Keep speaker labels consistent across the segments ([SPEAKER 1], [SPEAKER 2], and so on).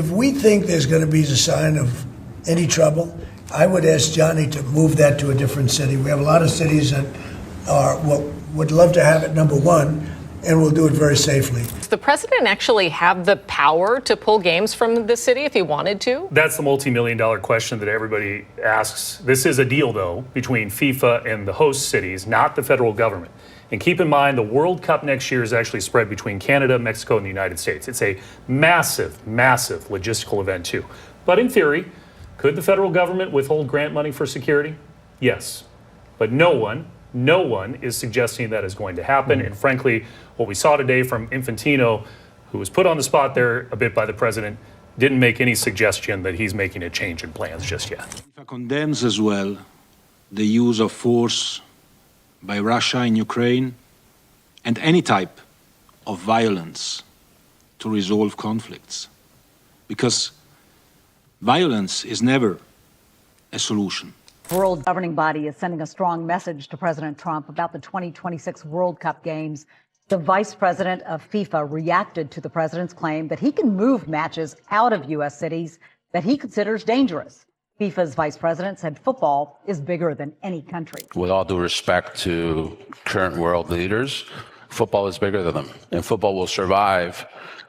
[SPEAKER 1] if we think there's going to be a sign of any trouble, I would ask Johnny to move that to a different city. We have a lot of cities that would love to have it number one, and we'll do it very safely.
[SPEAKER 2] Does the president actually have the power to pull games from the city if he wanted to?
[SPEAKER 3] That's the multi-million-dollar question that everybody asks. This is a deal, though, between FIFA and the host cities, not the federal government. And keep in mind, the World Cup next year is actually spread between Canada, Mexico, and the United States. It's a massive, massive logistical event, too. But in theory, could the federal government withhold grant money for security? Yes. But no one is suggesting that is going to happen. And frankly, what we saw today from Infantino, who was put on the spot there a bit by the president, didn't make any suggestion that he's making a change in plans just yet.
[SPEAKER 4] FIFA condemns as well the use of force by Russia in Ukraine and any type of violence to resolve conflicts. Because violence is never a solution.
[SPEAKER 5] World governing body is sending a strong message to President Trump about the 2026 World Cup Games. The vice president of FIFA reacted to the president's claim that he can move matches out of U.S. cities that he considers dangerous. FIFA's vice president said football is bigger than any country.
[SPEAKER 6] With all due respect to current world leaders, football is bigger than them, and football will survive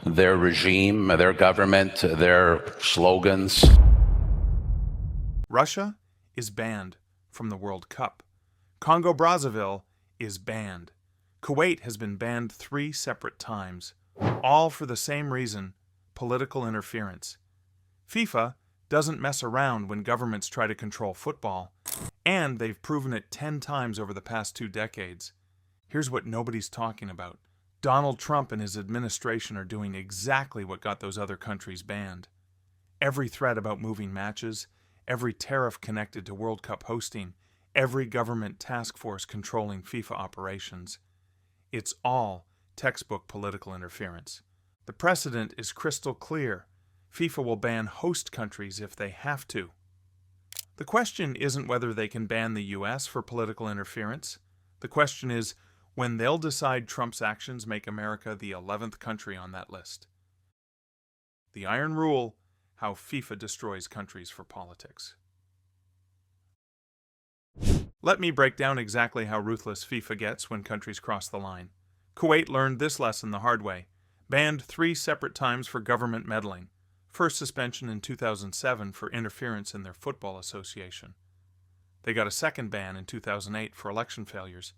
[SPEAKER 6] their regime, their government, their slogans.
[SPEAKER 7] Russia is banned from the World Cup. Congo-Brazzaville is banned. Kuwait has been banned 3 separate times, all for the same reason: political interference. FIFA doesn't mess around when governments try to control football, and they've proven it 10 times over the past 2 decades. Here's what nobody's talking about. Donald Trump and his administration are doing exactly what got those other countries banned. Every threat about moving matches, every tariff connected to World Cup hosting, every government task force controlling FIFA operations. It's all textbook political interference. The precedent is crystal clear. FIFA will ban host countries if they have to. The question isn't whether they can ban the U.S. for political interference. The question is when they'll decide Trump's actions make America the 11th country on that list. The iron rule: how FIFA destroys countries for politics. Let me break down exactly how ruthless FIFA gets when countries cross the line. Kuwait learned this lesson the hard way. Banned 3 separate times for government meddling. First suspension in 2007 for interference in their football association. They got a second ban in 2008 for election failures.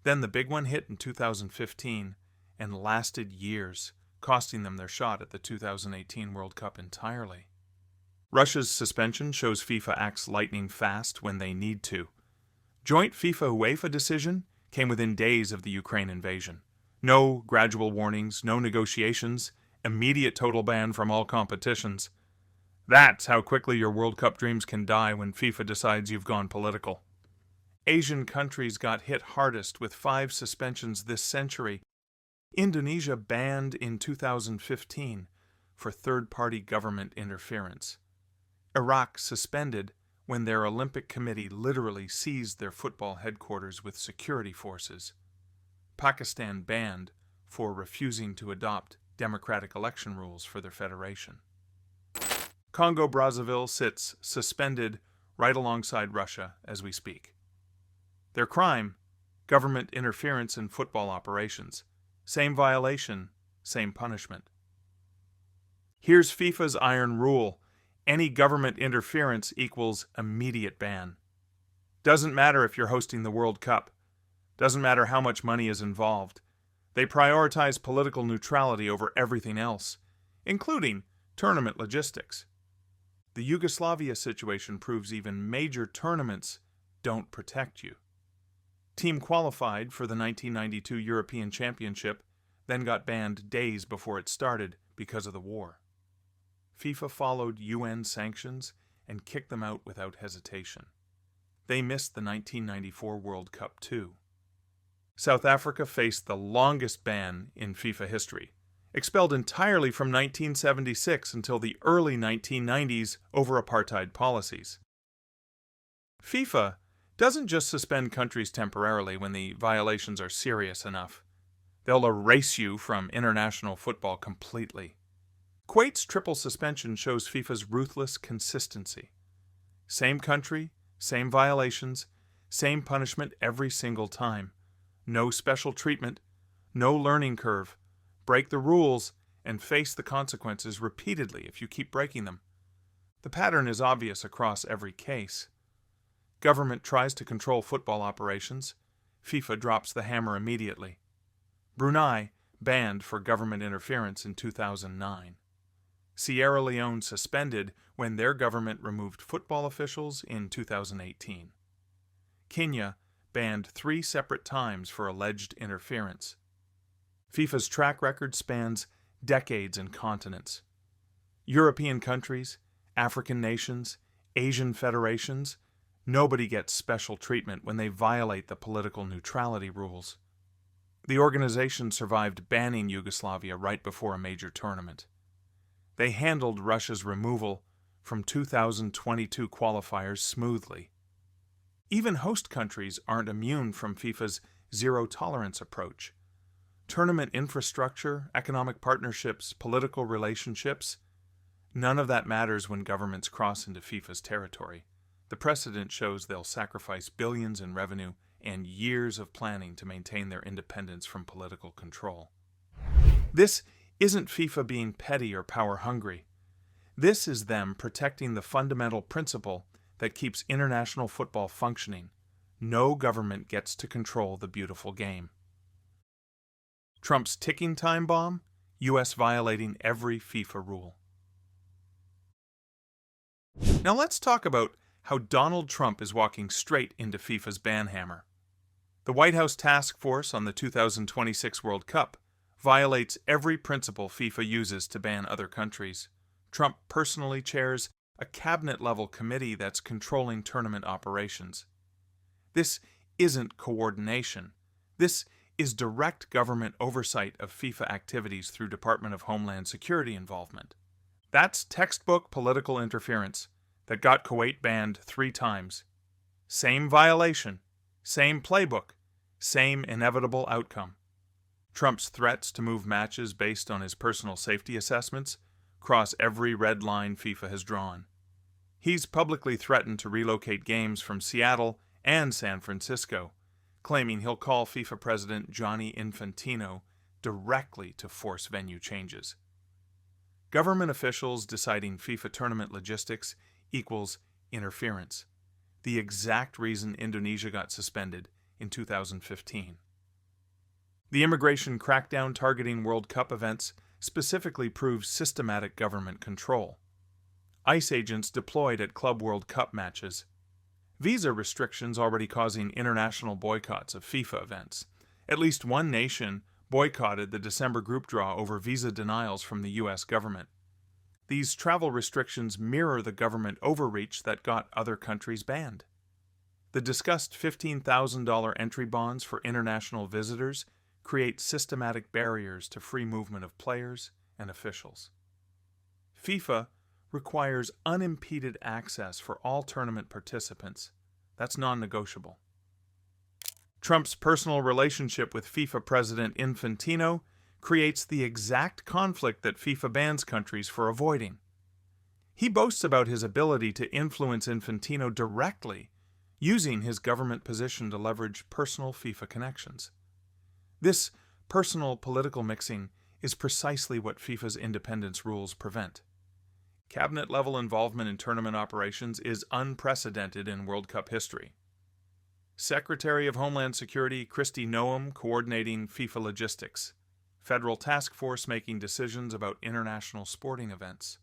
[SPEAKER 7] Then the big one hit in 2015 and lasted years, costing them their shot at the 2018 World Cup entirely. Russia's suspension shows FIFA acts lightning fast when they need to. Joint FIFA-UEFA decision came within days of the Ukraine invasion. No gradual warnings, no negotiations, immediate total ban from all competitions. That's how quickly your World Cup dreams can die when FIFA decides you've gone political. Asian countries got hit hardest with 5 suspensions this century. Indonesia banned in 2015 for third-party government interference. Iraq suspended when their Olympic Committee literally seized their football headquarters with security forces. Pakistan banned for refusing to adopt democratic election rules for their federation. Congo-Brazzaville sits suspended right alongside Russia as we speak. Their crime: government interference in football operations. Same violation, same punishment. Here's FIFA's iron rule: any government interference equals immediate ban. Doesn't matter if you're hosting the World Cup. Doesn't matter how much money is involved. They prioritize political neutrality over everything else, including tournament logistics. The Yugoslavia situation proves even major tournaments don't protect you. Team qualified for the 1992 European Championship, then got banned days before it started because of the war. FIFA followed UN sanctions and kicked them out without hesitation. They missed the 1994 World Cup too. South Africa faced the longest ban in FIFA history, expelled entirely from 1976 until the early 1990s over apartheid policies. FIFA doesn't just suspend countries temporarily when the violations are serious enough. They'll erase you from international football completely. Kuwait's triple suspension shows FIFA's ruthless consistency. Same country, same violations, same punishment every single time. No special treatment, no learning curve. Break the rules and face the consequences repeatedly if you keep breaking them. The pattern is obvious across every case. Government tries to control football operations. FIFA drops the hammer immediately. Brunei banned for government interference in 2009. Sierra Leone suspended when their government removed football officials in 2018. Kenya banned 3 separate times for alleged interference. FIFA's track record spans decades and continents. European countries, African nations, Asian federations, nobody gets special treatment when they violate the political neutrality rules. The organization survived banning Yugoslavia right before a major tournament. They handled Russia's removal from 2022 qualifiers smoothly. Even host countries aren't immune from FIFA's zero-tolerance approach. Tournament infrastructure, economic partnerships, political relationships, none of that matters when governments cross into FIFA's territory. The precedent shows they'll sacrifice billions in revenue and years of planning to maintain their independence from political control. This isn't FIFA being petty or power-hungry. This is them protecting the fundamental principle that keeps international football functioning. No government gets to control the beautiful game. Trump's ticking time bomb? U.S. violating every FIFA rule. Now let's talk about how Donald Trump is walking straight into FIFA's ban hammer. The White House Task Force on the 2026 World Cup violates every principle FIFA uses to ban other countries. Trump personally chairs a cabinet-level committee that's controlling tournament operations. This isn't coordination. This is direct government oversight of FIFA activities through Department of Homeland Security involvement. That's textbook political interference that got Kuwait banned 3 times. Same violation, same playbook, same inevitable outcome. Trump's threats to move matches based on his personal safety assessments cross every red line FIFA has drawn. He's publicly threatened to relocate games from Seattle and San Francisco, claiming he'll call FIFA President Gianni Infantino directly to force venue changes. Government officials deciding FIFA tournament logistics equals interference, the exact reason Indonesia got suspended in 2015. The immigration crackdown targeting World Cup events specifically proves systematic government control. ICE agents deployed at Club World Cup matches. Visa restrictions already causing international boycotts of FIFA events. At least one nation boycotted the December group draw over visa denials from the U.S. government. These travel restrictions mirror the government overreach that got other countries banned. The discussed $15,000 entry bonds for international visitors create systematic barriers to free movement of players and officials. FIFA requires unimpeded access for all tournament participants. That's non-negotiable. Trump's personal relationship with FIFA President Infantino creates the exact conflict that FIFA bans countries for avoiding. He boasts about his ability to influence Infantino directly, using his government position to leverage personal FIFA connections. This personal political mixing is precisely what FIFA's independence rules prevent. Cabinet-level involvement in tournament operations is unprecedented in World Cup history. Secretary of Homeland Security Kristi Noem coordinating FIFA logistics. Federal task force making decisions about international sporting events.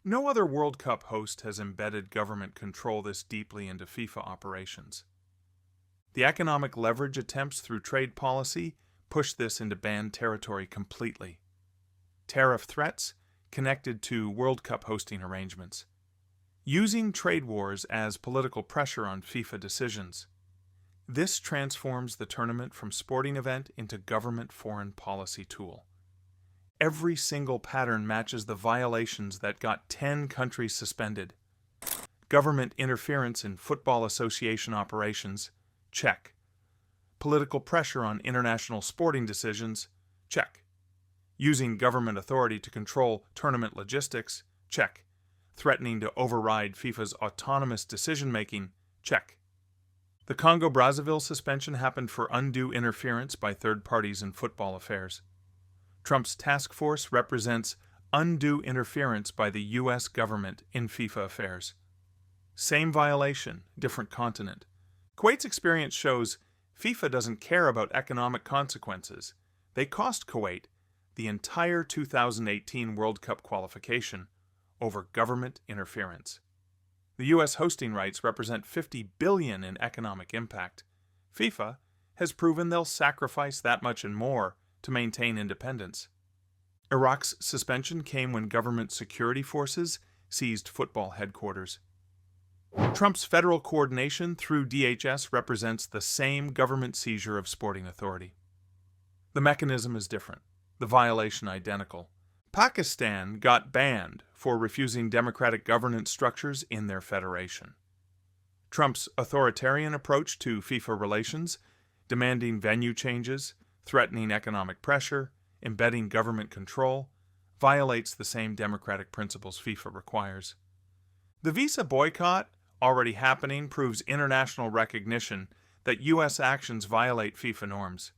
[SPEAKER 7] No other World Cup host has embedded government control this deeply into FIFA operations. The economic leverage attempts through trade policy push this into banned territory completely. Tariff threats connected to World Cup hosting arrangements. Using trade wars as political pressure on FIFA decisions. This transforms the tournament from sporting event into government foreign policy tool. Every single pattern matches the violations that got 10 countries suspended. Government interference in football association operations, check. Political pressure on international sporting decisions, check. Using government authority to control tournament logistics, check. Threatening to override FIFA's autonomous decision-making, check. The Congo-Brazzaville suspension happened for undue interference by third parties in football affairs. Trump's task force represents undue interference by the U.S. government in FIFA affairs. Same violation, different continent. Kuwait's experience shows FIFA doesn't care about economic consequences. They cost Kuwait the entire 2018 World Cup qualification over government interference. The U.S. hosting rights represent $50 billion in economic impact. FIFA has proven they'll sacrifice that much and more to maintain independence. Iraq's suspension came when government security forces seized football headquarters. Trump's federal coordination through DHS represents the same government seizure of sporting authority. The mechanism is different, the violation identical. Pakistan got banned for refusing democratic governance structures in their federation. Trump's authoritarian approach to FIFA relations, demanding venue changes, threatening economic pressure, embedding government control, violates the same democratic principles FIFA requires. The visa boycott, already happening, proves international recognition that U.S. actions violate FIFA norms.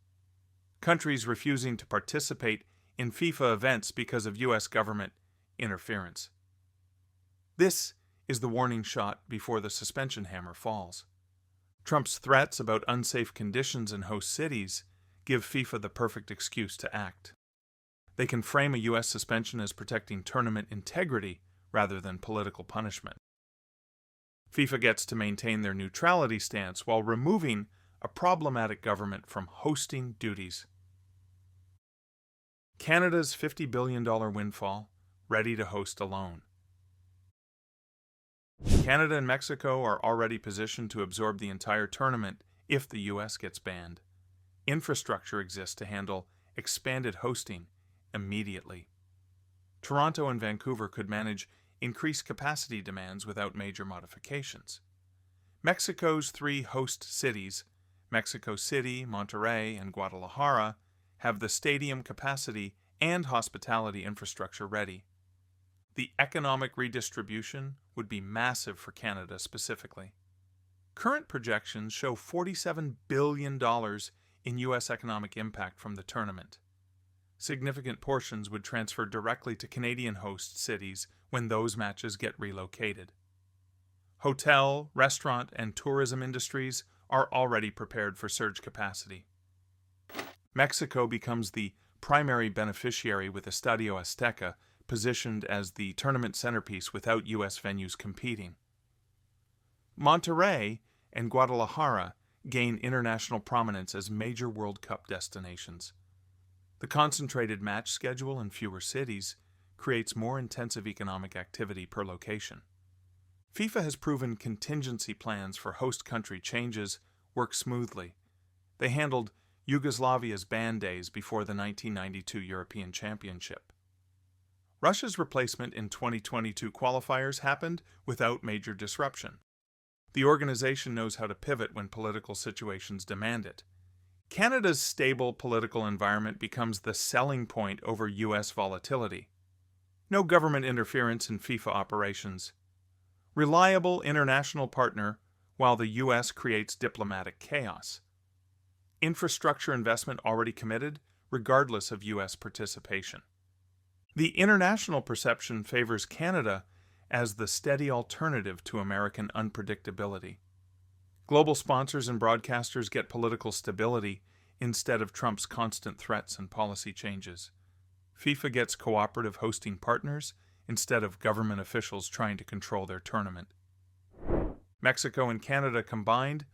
[SPEAKER 7] Countries refusing to participate in FIFA events because of U.S. government interference. This is the warning shot before the suspension hammer falls. Trump's threats about unsafe conditions in host cities give FIFA the perfect excuse to act. They can frame a U.S. suspension as protecting tournament integrity rather than political punishment. FIFA gets to maintain their neutrality stance while removing a problematic government from hosting duties. Canada's $50 billion windfall, ready to host alone. Canada and Mexico are already positioned to absorb the entire tournament if the U.S. gets banned. Infrastructure exists to handle expanded hosting immediately. Toronto and Vancouver could manage increased capacity demands without major modifications. Mexico's 3 host cities, Mexico City, Monterrey, and Guadalajara, have the stadium capacity and hospitality infrastructure ready. The economic redistribution would be massive for Canada specifically. Current projections show $47 billion in U.S. economic impact from the tournament. Significant portions would transfer directly to Canadian host cities when those matches get relocated. Hotel, restaurant, and tourism industries are already prepared for surge capacity. Mexico becomes the primary beneficiary with Estadio Azteca positioned as the tournament centerpiece without U.S. venues competing. Monterrey and Guadalajara gain international prominence as major World Cup destinations. The concentrated match schedule in fewer cities creates more intensive economic activity per location. FIFA has proven contingency plans for host country changes work smoothly. They handled Yugoslavia's ban days before the 1992 European Championship. Russia's replacement in 2022 qualifiers happened without major disruption. The organization knows how to pivot when political situations demand it. Canada's stable political environment becomes the selling point over U.S. volatility. No government interference in FIFA operations. Reliable international partner while the U.S. creates diplomatic chaos. Infrastructure investment already committed, regardless of U.S. participation. The international perception favors Canada as the steady alternative to American unpredictability. Global sponsors and broadcasters get political stability instead of Trump's constant threats and policy changes. FIFA gets cooperative hosting partners instead of government officials trying to control their tournament. Mexico and Canada combined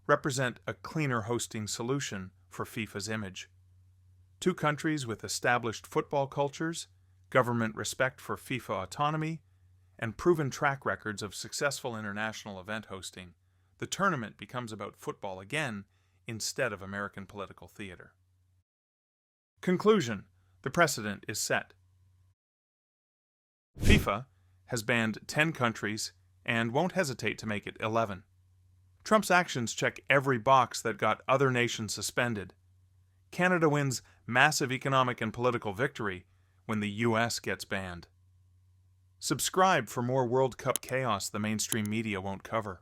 [SPEAKER 7] represent a cleaner hosting solution for FIFA's image. 2 countries with established football cultures, government respect for FIFA autonomy, and proven track records of successful international event hosting. The tournament becomes about football again instead of American political theater. Conclusion: the precedent is set. FIFA has banned 10 countries and won't hesitate to make it 11. Trump's actions check every box that got other nations suspended. Canada wins massive economic and political victory when the U.S. gets banned. Subscribe for more World Cup chaos the mainstream media won't cover.